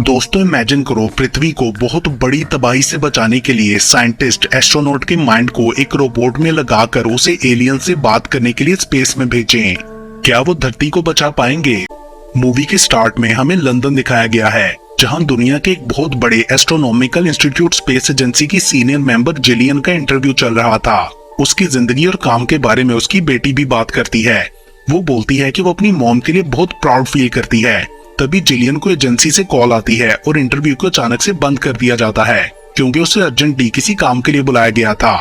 दोस्तों इमेजिन करो, पृथ्वी को बहुत बड़ी तबाही से बचाने के लिए साइंटिस्ट एस्ट्रोनॉट के माइंड को एक रोबोट में लगाकर उसे एलियन से बात करने के लिए स्पेस में भेजें। क्या वो धरती को बचा पाएंगे? मूवी के स्टार्ट में हमें लंदन दिखाया गया है, जहां दुनिया के एक बहुत बड़े एस्ट्रोनॉमिकल इंस्टीट्यूट स्पेस एजेंसी की सीनियर मेंबर जिलियन का इंटरव्यू चल रहा था। उसकी जिंदगी और काम के बारे में उसकी बेटी भी बात करती है। वो बोलती है कि वो अपनी मॉम के लिए बहुत प्राउड फील करती है। तभी जिलियन को एजेंसी से कॉल आती है और इंटरव्यू को अचानक से बंद कर दिया जाता है, क्योंकि उसे अर्जेंटली किसी काम के लिए बुलाया गया था।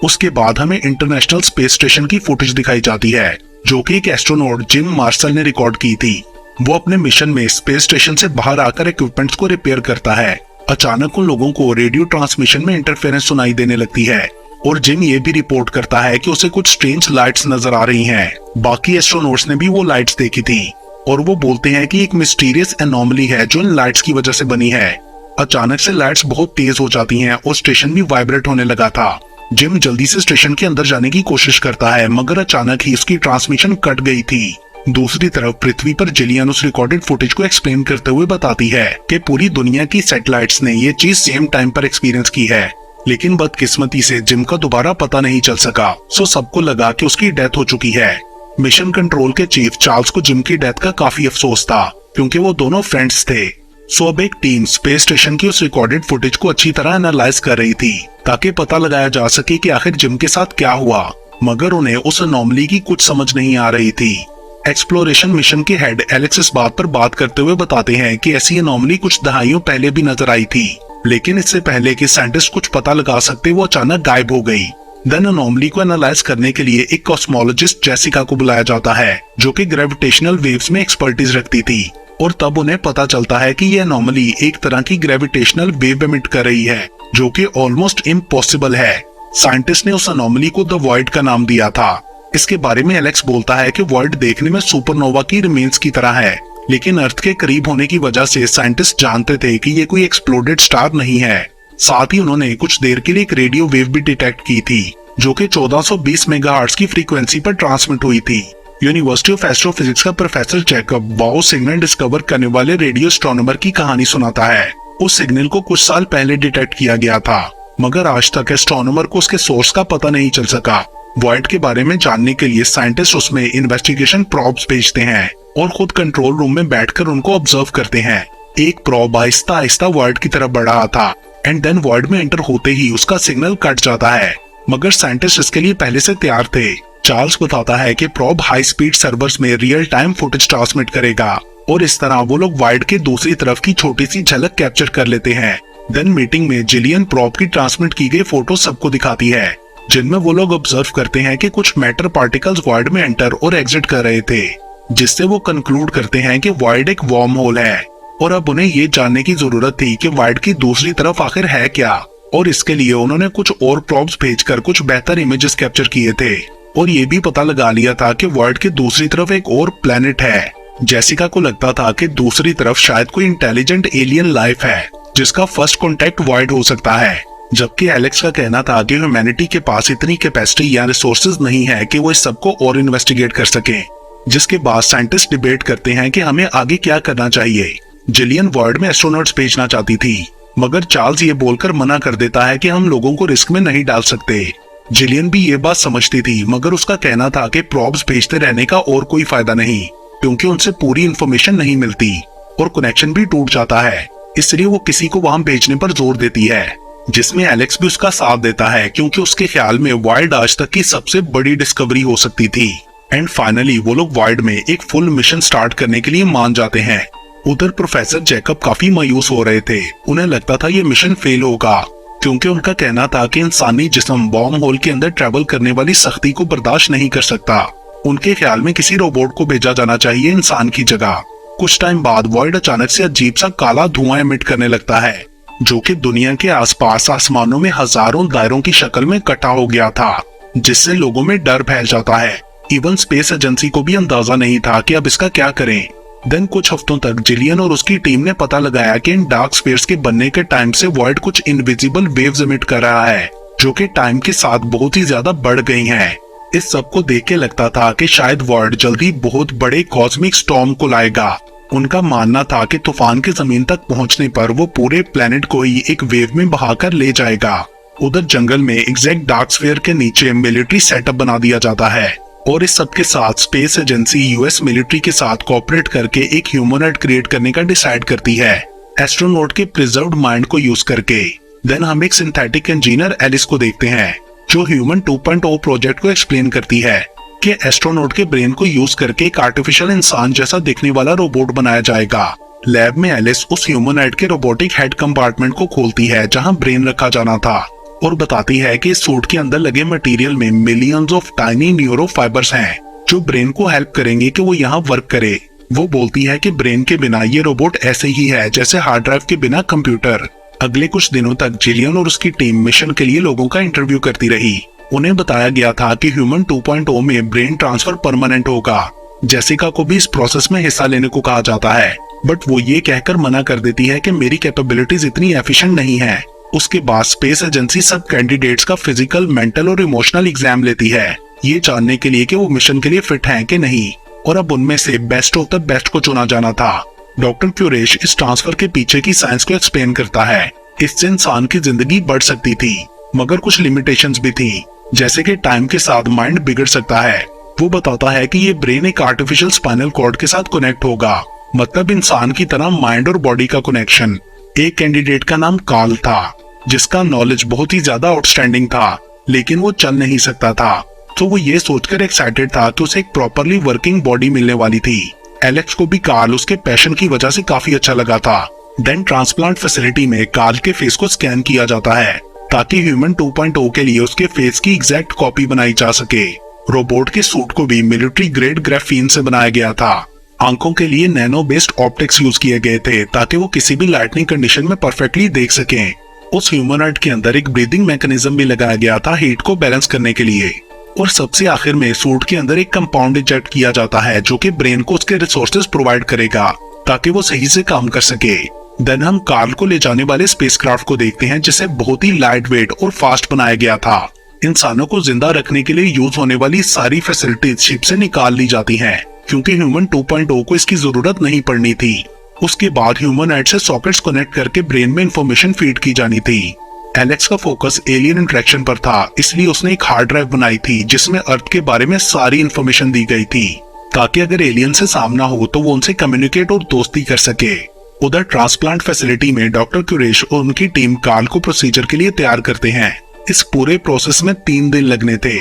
उसके बाद हमें इंटरनेशनल स्पेस स्टेशन की फुटेज दिखाई जाती है, जो कि एक एस्ट्रोनॉट जिम मार्शल ने रिकॉर्ड की थी। वो अपने मिशन में स्पेस स्टेशन से बाहर आकर इक्विपमेंट्स को रिपेयर करता है। अचानक उन लोगों को रेडियो ट्रांसमिशन में इंटरफेरेंस सुनाई देने लगती है और जिम ये भी रिपोर्ट करता है कि उसे कुछ स्ट्रेंज लाइट्स नजर आ रही हैं। बाकी एस्ट्रोनॉट्स ने भी वो लाइट्स देखी थी और वो बोलते हैं कि एक मिस्टीरियस एनोमली है जो इन लाइट्स की वजह से बनी है। अचानक से लाइट्स बहुत तेज हो जाती हैं और स्टेशन भी वाइब्रेट होने लगा था। जिम जल्दी से स्टेशन के अंदर जाने की कोशिश करता है, मगर अचानक ही उसकी ट्रांसमिशन कट गई थी। दूसरी तरफ पृथ्वी पर जिलियन उस रिकॉर्डेड फुटेज को एक्सप्लेन करते हुए बताती है कि पूरी दुनिया की सैटेलाइट्स ने ये चीज सेम टाइम पर एक्सपीरियंस की है, लेकिन बदकिस्मती से जिम का दोबारा पता नहीं चल सका। सो सबको लगा कि उसकी डेथ हो चुकी है। मिशन कंट्रोल के चीफ चार्ल्स को जिम की डेथ का काफी अफसोस था, क्योंकि वो दोनों फ्रेंड्स थे। सो अब एक टीम स्पेस स्टेशन की उस रिकॉर्डेड फुटेज को अच्छी तरह एनालाइज कर रही थी, ताकि पता लगाया जा सके कि आखिर जिम के साथ क्या हुआ। मगर उन्हें उस अनोमली की कुछ समझ नहीं आ रही थी। एक्सप्लोरेशन मिशन के हेड एलेक्स इस बात पर बात करते हुए बताते हैं कि ऐसी अनोमली कुछ दहाइयों पहले भी नजर आई थी, लेकिन इससे पहले कि साइंटिस्ट कुछ पता लगा सकते वो अचानक गायब हो गई। देन अनोमली को एनालाइज करने के लिए एक कॉस्मोलॉजिस्ट जेसिका को बुलाया जाता है, जो कि ग्रेविटेशनल वेव्स में एक्सपर्टीज रखती थी। और तब उन्हें पता चलता है कि ये अनोमली एक तरह की ग्रेविटेशनल वेव एमिट कर रही है, जो कि ऑलमोस्ट इम्पॉसिबल है। साइंटिस्ट ने उस अनोमली को द वॉइड का नाम दिया था। इसके बारे में एलेक्स बोलता है कि वॉइड देखने में सुपरनोवा की रिमेन्स की तरह है, लेकिन अर्थ के करीब होने की वजह से साइंटिस्ट जानते थे कि ये कोई एक्सप्लोडेड स्टार नहीं है। साथ ही उन्होंने कुछ देर के लिए एक रेडियो वेव भी डिटेक्ट की थी, जो कि 1420 मेगाहर्ट्ज की फ्रीक्वेंसी पर ट्रांसमिट हुई थी। यूनिवर्सिटी ऑफ एस्ट्रोफिजिक्स का professor Jacob wow signal discover करने वाले रेडियो एस्ट्रोनॉमर की कहानी सुनाता है। उस सिग्नल को कुछ साल पहले डिटेक्ट किया गया था, मगर आज तक एस्ट्रोनॉमर को उसके सोर्स का पता नहीं चल सका। वॉइड के बारे में जानने के लिए साइंटिस्ट उसमें इन्वेस्टिगेशन प्रॉब्स भेजते हैं और खुद कंट्रोल रूम में बैठकर उनको ऑब्जर्व करते हैं। एक प्रॉब आहिस्ता आहिस्ता वॉइड की तरफ बढ़ रहा था, एंड देन वॉइड में एंटर होते ही उसका सिग्नल कट जाता है, मगर साइंटिस्ट इसके लिए पहले से तैयार थे। चार्ल्स बताता है कि प्रॉब हाई स्पीड सर्वर्स में रियल टाइम फुटेज ट्रांसमिट करेगा, और इस तरह वो लोग वॉइड के दूसरी तरफ की छोटी सी झलक कैप्चर कर लेते हैं। देन मीटिंग में जिलियन प्रॉब की ट्रांसमिट की गई फोटो सबको दिखाती है, जिनमें वो लोग ऑब्जर्व करते हैं कि कुछ मैटर पार्टिकल्स वॉइड में एंटर और एग्जिट कर रहे थे, जिससे वो कंक्लूड करते हैं कि वॉइड एक वार्म होल है। और अब उन्हें ये जानने की जरूरत थी कि वॉइड की दूसरी तरफ आखिर है क्या, और इसके लिए उन्होंने कुछ और प्रॉब्स भेजकर कुछ बेहतर इमेजेस कैप्चर किए थे, और ये भी पता लगा लिया था कि वॉइड की दूसरी तरफ एक और प्लेनेट है। जेसिका को लगता था कि दूसरी तरफ शायद कोई इंटेलिजेंट एलियन लाइफ है, जिसका फर्स्ट कॉन्टेक्ट वॉइड हो सकता है, जबकि एलेक्स का कहना था कि ह्यूमैनिटी के पास इतनी कैपेसिटी या रिसोर्सेज नहीं है कि वो इस सबको और इन्वेस्टिगेट कर सके। जिसके बाद साइंटिस्ट डिबेट करते हैं कि हमें आगे क्या करना चाहिए। जिलियन वॉइड में एस्ट्रोनॉट्स भेजना चाहती थी, मगर चार्ल्स ये बोलकर मना कर देता है कि हम लोगों को रिस्क में नहीं डाल सकते। जिलियन भी ये बात समझती थी, मगर उसका कहना था कि प्रॉब्स भेजते रहने का और कोई फायदा नहीं, क्योंकि उनसे पूरी इन्फॉर्मेशन नहीं मिलती और कनेक्शन भी टूट जाता है। इसलिए वो किसी को वहां भेजने पर जोर देती है, जिसमें एलेक्स भी उसका साथ देता है, क्योंकि उसके ख्याल में वॉइड आज तक की सबसे बड़ी डिस्कवरी हो सकती थी। एंड फाइनली वो लोग वॉइड में एक फुल मिशन स्टार्ट करने के लिए मान जाते हैं। उधर प्रोफेसर जैकब काफी मायूस हो रहे थे। उन्हें लगता था ये मिशन फेल होगा, क्योंकि उनका कहना था कि इंसानी जिस्म बॉम्ब होल के अंदर ट्रेवल करने वाली सख्ती को बर्दाश्त नहीं कर सकता। उनके ख्याल में किसी रोबोट को भेजा जाना चाहिए इंसान की जगह। कुछ टाइम बाद वॉइड अचानक से अजीब सा काला धुआं एमिट करने लगता है, जो कि दुनिया के आसपास आसमानों में हजारों दायरों की शक्ल में इकट्ठा हो गया था, जिससे लोगों में डर फैल जाता है। इवन स्पेस एजेंसी को भी अंदाजा नहीं था कि अब इसका क्या करें। देन कुछ हफ्तों तक जिलियन और उसकी टीम ने पता लगाया कि इन डार्क स्पेयर्स के बनने के टाइम से वॉइड कुछ इनविजिबल वेव्स एमिट कर रहा है, जो कि टाइम के साथ बहुत ही ज्यादा बढ़ गई हैं। इस सब को देख के लगता था कि शायद वॉइड जल्दी बहुत बड़े कॉस्मिक स्टॉर्म को लाएगा। उनका मानना था कि तूफान के जमीन तक पहुंचने पर वो पूरे प्लेनेट को ही एक वेव में बहाकर ले जाएगा। उधर जंगल में एग्जैक्ट डार्क स्फीयर के नीचे मिलिट्री सेटअप बना दिया जाता है और इस सब के साथ स्पेस एजेंसी यूएस मिलिट्री के साथ कोऑपरेट करके एक ह्यूमनॉइड क्रिएट करने का डिसाइड करती है एस्ट्रोनॉट के प्रिजर्व्ड माइंड को यूज करके। देन हम एक सिंथेटिक इंजीनियर एलिस को देखते हैं जो ह्यूमन 2.0 प्रोजेक्ट को एक्सप्लेन करती है कि एस्ट्रोनॉट के ब्रेन को यूज करके एक आर्टिफिशियल इंसान जैसा दिखने वाला रोबोट बनाया जाएगा। लैब में एलिस उस ह्यूमनॉइड के रोबोटिक हेड कंपार्टमेंट को खोलती है जहां ब्रेन रखा जाना था और बताती है कि इस सूट के अंदर लगे मटेरियल में millions of tiny neuro fibres हैं जो ब्रेन को हेल्प करेंगे कि वो यहाँ वर्क करे। वो बोलती है कि ब्रेन के बिना ये रोबोट ऐसे ही है जैसे हार्ड ड्राइव के बिना कंप्यूटर। अगले कुछ दिनों तक जिलियन और उसकी टीम मिशन के लिए लोगों का इंटरव्यू करती रही। उन्हें बताया गया था कि ह्यूमन 2.0 में ब्रेन ट्रांसफर परमानेंट होगा। जेसिका को भी इस प्रोसेस में हिस्सा लेने को कहा जाता है बट वो ये कहकर मना कर देती है कि मेरी कैपेबिलिटीज इतनी एफिशिएंट नहीं है। उसके बाद स्पेस एजेंसी सब कैंडिडेट्स का फिजिकल, मेंटल और इमोशनल एग्जाम लेती है ये जानने के लिए कि वो मिशन के लिए फिट हैं कि नहीं और अब उनमें से बेस्ट ऑफ द बेस्ट को चुना जाना था। डॉक्टर क्यूरेश इस ट्रांसफर के पीछे की साइंस को एक्सप्लेन करता है। इससे इंसान की जिंदगी बढ़ सकती थी मगर कुछ लिमिटेशंस भी थी जैसे कि टाइम के साथ माइंड बिगड़ सकता है। वो बताता है कि ये ब्रेन एक आर्टिफिशियल स्पाइनल कॉर्ड के साथ कनेक्ट होगा, मतलब इंसान की तरह माइंड और बॉडी का कनेक्शन। एक कैंडिडेट का नाम कार्ल था जिसका नॉलेज बहुत ही ज्यादा आउटस्टैंडिंग था लेकिन वो चल नहीं सकता था तो वो ये सोचकर एक्साइटेड था कि उसे एक प्रॉपरली वर्किंग बॉडी मिलने वाली थी। एलेक्स को भी कार्ल उसके पैशन की वजह से काफी अच्छा लगा था। देन ट्रांसप्लांट फैसिलिटी में कार्ल के फेस को स्कैन किया जाता है ताकि ह्यूमन 2.0 के लिए उसके फेस की एग्जैक्ट कॉपी बनाई जा सके। रोबोट के सूट को भी मिलिट्री ग्रेड ग्राफीन से बनाया गया था। आंखों के लिए नैनो बेस्ड ऑप्टिक्स यूज किए गए थे ताकि वो किसी भी लाइटनिंग कंडीशन में परफेक्टली देख सकें। उस ह्यूमनॉइड के अंदर एक ब्रीदिंग मैकेनिज्म भी लगाया गया था हीट को बैलेंस करने के लिए। और सबसे आखिर में सूट के अंदर एक कंपाउंड इंजेक्ट किया जाता है जो कि ब्रेन को उसके रिसोर्सेज प्रोवाइड करेगा ताकि वो सही से काम कर सके। देन हम कार्ल को ले जाने वाले स्पेसक्राफ्ट को देखते हैं जिसे बहुत ही लाइट वेट और फास्ट बनाया गया था। इंसानों को जिंदा रखने के लिए यूज होने वाली सारी फैसिलिटीज शिप से निकाल ली जाती हैं क्योंकि ह्यूमन 2.0 को इसकी जरूरत नहीं पड़नी थी। उसके बाद ह्यूमनॉइड से सॉकेट्स कनेक्ट करके ब्रेन में इंफॉर्मेशन फीड की जानी थी। एलेक्स का फोकस एलियन इंटरेक्शन पर था इसलिए उसने एक हार्ड ड्राइव बनाई थी जिसमें अर्थ के बारे में सारी इंफॉर्मेशन दी गई थी ताकि अगर एलियन से सामना हो तो वो उनसे कम्युनिकेट और दोस्ती कर सके। उधर ट्रांसप्लांट फैसिलिटी में डॉक्टर क्यूरेश और उनकी टीम कार्ल को प्रोसीजर के लिए तैयार करते हैं। इस पूरे प्रोसेस में 3 दिन लगने थे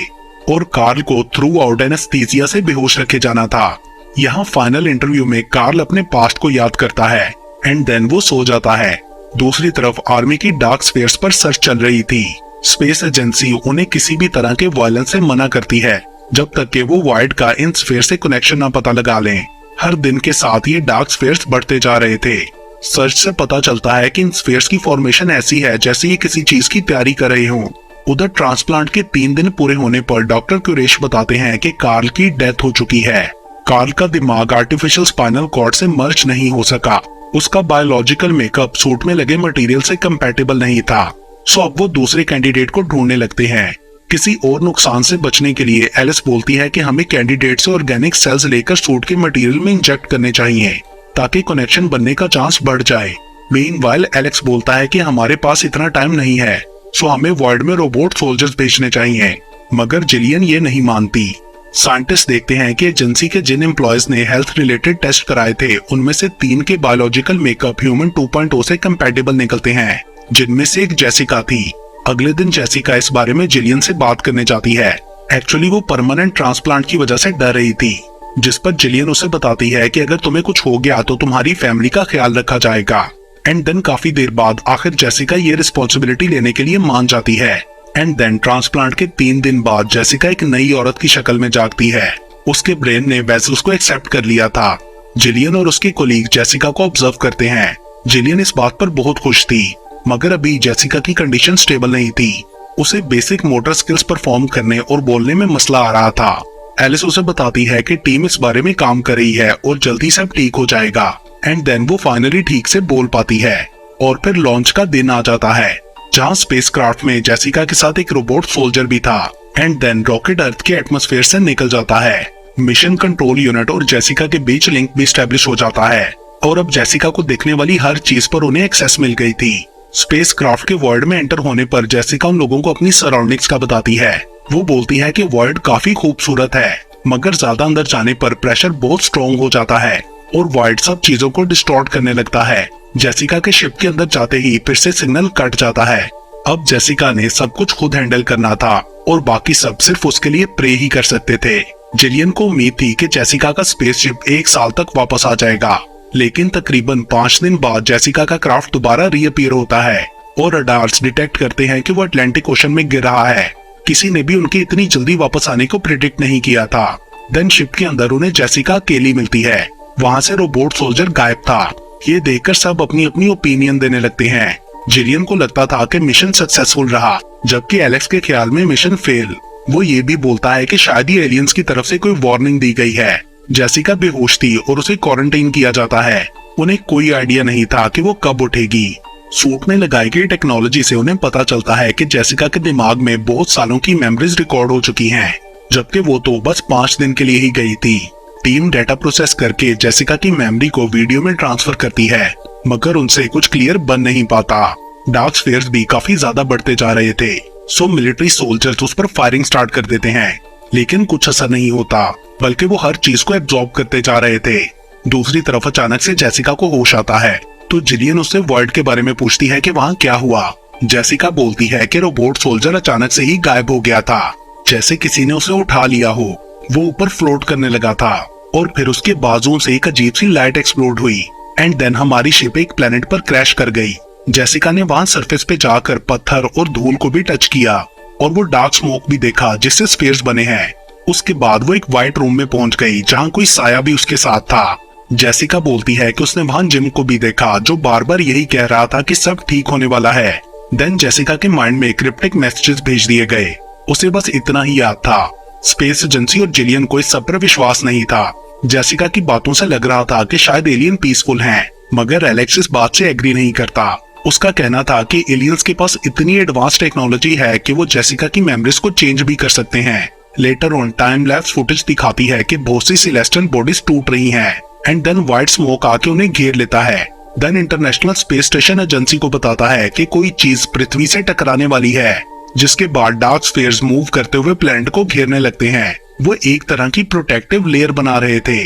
और कार्ल को थ्रू आउट एनेस्थीसिया से बेहोश रखे जाना था। यहाँ फाइनल इंटरव्यू में कार्ल अपने पास्ट को याद करता है एंड देन वो सो जाता है। दूसरी तरफ आर्मी की डार्क स्फीयर्स पर सर्च चल रही थी। स्पेस एजेंसी उन्हें किसी भी तरह के वायलेंस से मना करती है जब तक कि वो वाइड का इन स्फीयर से कनेक्शन ना पता लगा लें। हर दिन के साथ ये डार्क स्फीयर्स बढ़ते जा रहे थे। सर्च से पता चलता है कि इन स्फीयर्स की फॉर्मेशन ऐसी है जैसे ये किसी चीज की तैयारी कर रहे हों। उधर ट्रांसप्लांट के 3 दिन पूरे होने पर डॉक्टर क्यूरेश बताते हैं कि कार्ल की डेथ हो चुकी है। कार्ल का दिमाग आर्टिफिशियल स्पाइनल कॉर्ड से मर्ज नहीं हो सका। उसका बायोलॉजिकल मेकअप सूट में लगे मटेरियल से कंपैटिबल नहीं था। सो अब वो दूसरे कैंडिडेट को ढूंढने लगते हैं। किसी और नुकसान से बचने के लिए एलिस बोलती है कि हमें कैंडिडेट से ऑर्गेनिक सेल्स लेकर सूट के मटेरियल में इंजेक्ट करने चाहिए ताकि कनेक्शन बनने का चांस बढ़ जाए। मीनवाइल एलेक्स बोलता है कि हमारे पास इतना टाइम नहीं है सो हमें वॉइड में रोबोट सोल्जर्स भेजने चाहिए मगर जिलियन ये नहीं मानती। साइंटिस्ट देखते हैं कि एजेंसी के जिन एम्प्लॉयज ने हेल्थ रिलेटेड टेस्ट कराए थे उनमें से 3 के बायोलॉजिकल मेकअप ह्यूमन 2.0 से कंपैटिबल निकलते हैं जिनमें से एक जेसिका थी। अगले दिन जेसिका इस बारे में जिलियन से बात करने जाती है। एक्चुअली वो परमानेंट ट्रांसप्लांट की वजह से डर रही थी जिस पर जिलियन उसे बताती है कि अगर तुम्हें कुछ हो गया तो तुम्हारी फैमिली का ख्याल रखा जाएगा। एंड देन काफी देर बाद आखिर जेसिका ये रिस्पॉन्सिबिलिटी लेने के लिए मान जाती है। एंड देन ट्रांसप्लांट के 3 दिन बाद जेसिका एक नई औरत की शक्ल में जागती है। उसके ब्रेन ने वेसल्स को एक्सेप्ट कर लिया था। जिलियन और उसके कोलीग जेसिका को ऑब्जर्व करते हैं। जिलियन इस बात पर बहुत खुश थी मगर अभी जेसिका की कंडीशन स्टेबल नहीं थी। उसे बेसिक मोटर स्किल्स परफॉर्म करने और बोलने में मसला आ रहा था। एलिस उसे बताती है कि टीम इस बारे में काम कर रही है और जल्दी सब ठीक हो जाएगा। एंड देन वो फाइनली ठीक से बोल पाती है और फिर लॉन्च का दिन आ जाता है जहां स्पेसक्राफ्ट में जेसिका के साथ एक रोबोट सोल्जर भी था। एंड देन रॉकेट अर्थ के एटमॉस्फेयर से निकल जाता है। मिशन कंट्रोल यूनिट और जेसिका के बीच लिंक भी स्टैब्लिश हो जाता है। और अब जेसिका को देखने वाली हर चीज पर उन्हें एक्सेस मिल गई थी। स्पेस क्राफ्ट के वर्ल्ड में एंटर होने पर जेसिका उन लोगों को अपनी सराउंडिंग्स का बताती है। वो बोलती है कि वर्ल्ड काफी खूबसूरत है, मगर ज्यादा अंदर जाने पर प्रेशर बहुत स्ट्रॉन्ग हो जाता है और वर्ल्ड सब चीजों को डिस्टॉर्ट करने लगता है। जेसिका के शिप के अंदर जाते ही फिर से सिग्नल कट जाता है। अब जेसिका ने सब कुछ खुद हैंडल करना था और बाकी सब सिर्फ उसके लिए प्रे ही कर सकते थे। जिलियन को उम्मीद थी कि जेसिका का स्पेसशिप 1 साल तक वापस आ जाएगा, लेकिन तकरीबन 5 दिन बाद जेसिका का क्राफ्ट दोबारा रीअपीयर होता है और रडार्स डिटेक्ट करते हैं कि वो अटलांटिक ओशन में गिर रहा है। किसी ने भी उनके इतनी जल्दी वापस आने को प्रिडिक्ट नहीं किया था। देन शिप के अंदर उन्हें जेसिका अकेली मिलती है। वहाँ से रोबोट सोल्जर गायब था। ये देखकर सब अपनी अपनी ओपिनियन देने लगते हैं। जिलियन को लगता था कि मिशन सक्सेसफुल रहा, जबकि एलेक्स के ख्याल में मिशन फेल। वो ये भी बोलता है कि शायद ही एलियंस की तरफ से कोई वार्निंग दी गई है। जेसिका बेहोश थी और उसे क्वारंटाइन किया जाता है। उन्हें कोई आइडिया नहीं था कि वो कब उठेगी। सूट में लगाई गई टेक्नोलॉजी से उन्हें पता चलता है कि जेसिका के दिमाग में बहुत सालों की मेमोरीज रिकॉर्ड हो चुकी हैं, जबकि वो तो बस 5 दिन के लिए ही गई थी। टीम डेटा प्रोसेस करके जेसिका की मेमोरी को वीडियो में ट्रांसफर करती है, मगर उनसे कुछ क्लियर बन नहीं पाता। डार्क स्फीयर्स भी काफी ज्यादा बढ़ते जा रहे थे, सो मिलिट्री सोल्जर्स उस पर फायरिंग स्टार्ट कर देते हैं, लेकिन कुछ असर नहीं होता, बल्कि वो हर चीज को एब्जॉर्ब करते जा रहे थे। दूसरी तरफ अचानक से जेसिका को होश आता है, तो जिलियन उससे वर्ल्ड के बारे में पूछती है कि वहाँ क्या हुआ। जेसिका बोलती है कि रोबोट सोल्जर अचानक से ही गायब हो गया था, जैसे किसी ने उसे उठा लिया हो। वो ऊपर फ्लोट करने लगा था और फिर उसके बाजुओं से एक अजीब सी लाइट एक्सप्लोड हुई एंड देन हमारी शिप एक प्लेनेट पर क्रैश कर गई। जेसिका ने वहां सरफेस पे जाकर पत्थर और धूल को भी टच किया और वो डार्क स्मोक भी देखा जिससे स्फीयर्स बने हैं। उसके बाद वो एक व्हाइट रूम में पहुंच गई जहां कोई साया भी उसके साथ था। जेसिका बोलती है कि उसने वहां जिम को भी देखा, जो बार बार यही कह रहा था कि सब ठीक होने वाला है। देन जेसिका के माइंड में क्रिप्टिक मैसेजेस भेज दिए गए। उसे बस इतना ही याद था। स्पेस एजेंसी और जिलियन को इस सब पर विश्वास नहीं था। जेसिका की बातों से लग रहा था कि शायद एलियन पीसफुल हैं, मगर एलेक्स इस बात से एग्री नहीं करता। उसका कहना था कि एलियंस के पास इतनी एडवांस टेक्नोलॉजी है कि वो जेसिका की मेमोरीज को चेंज भी कर सकते हैं। Later on time lapse footage दिखाती है कि बहुत सी सेलेस्टियल बॉडीज टूट रही हैं एंड देन व्हाइट स्मोक आके उन्हें घेर लेता है। देन इंटरनेशनल स्पेस स्टेशन एजेंसी को बताता है कि कोई चीज पृथ्वी से टकराने वाली है, जिसके बाद डार्क स्फीयर्स मूव करते हुए प्लैनेट को घेरने लगते हैं। वो एक तरह की प्रोटेक्टिव लेयर बना रहे थे।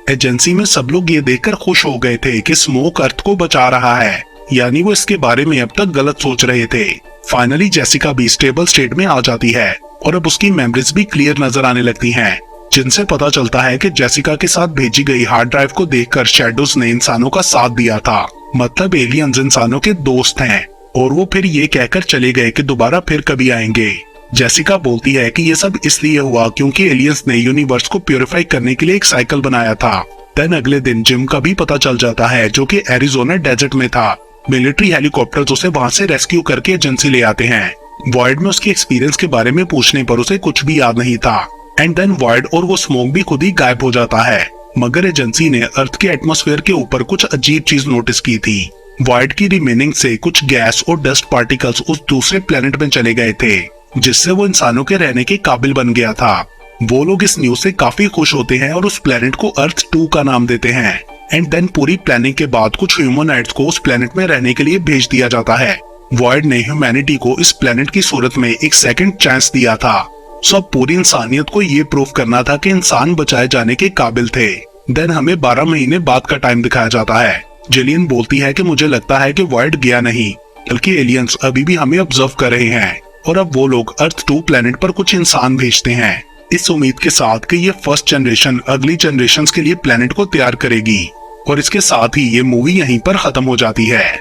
एजेंसी में सब लोग ये देखकर खुश हो गए थे कि स्मोक अर्थ को बचा रहा है, यानी वो इसके बारे में अब तक गलत सोच रहे थे। फाइनली जेसिका भी स्टेबल स्टेट में आ जाती है और अब उसकी मेमोरीज भी क्लियर नजर आने लगती हैं, जिनसे पता चलता है कि जेसिका के साथ भेजी गई हार्ड ड्राइव को देखकर शैडोज ने इंसानों का साथ दिया था, मतलब एलियंस इंसानों के दोस्त हैं। और वो फिर ये कहकर चले गए कि दोबारा फिर कभी आएंगे। जेसिका बोलती है कि ये सब इसलिए हुआ क्योंकि एलियंस ने यूनिवर्स को प्यूरिफाई करने के लिए एक साइकिल बनाया था। देन अगले दिन जिम का भी पता चल जाता है, जो कि एरिजोना डेजर्ट में था। मिलिट्री हेलीकॉप्टर्स उसे वहां से रेस्क्यू करके एजेंसी ले आते हैं। वॉइड में उसके एक्सपीरियंस के बारे में पूछने पर उसे कुछ भी याद नहीं था एंड देन वॉइड और वो स्मोक भी खुद ही गायब हो जाता है। मगर एजेंसी ने अर्थ के एटमॉस्फेयर के ऊपर कुछ अजीब चीज नोटिस की थी। वॉइड की रिमेनिंग से कुछ गैस और डस्ट पार्टिकल्स उस दूसरे प्लेनेट में चले गए थे, जिससे वो इंसानों के रहने के काबिल बन गया था। वो लोग इस न्यूज से काफी खुश होते हैं और उस प्लेनेट को अर्थ 2 का नाम देते हैं एंड देन पूरी प्लानिंग के बाद कुछ ह्यूमनॉइड्स को उस प्लेनेट में रहने के लिए भेज दिया जाता है। वॉइड ने ह्यूमैनिटी को इस प्लेनेट की सूरत में एक सेकंड चांस दिया था। सब पूरी इंसानियत को ये प्रूव करना था कि इंसान बचाए जाने के काबिल थे। देन हमें 12 महीने बाद का टाइम दिखाया जाता है। जिलियन बोलती है कि मुझे लगता है कि वॉइड गया नहीं, बल्कि एलियंस अभी भी हमें ऑब्जर्व कर रहे हैं और अब वो लोग अर्थ 2 प्लेनेट पर कुछ इंसान भेजते हैं, इस उम्मीद के साथ कि ये फर्स्ट जनरेशन अगली जनरेशन के लिए प्लेनेट को तैयार करेगी। और इसके साथ ही ये मूवी यहीं पर खत्म हो जाती है।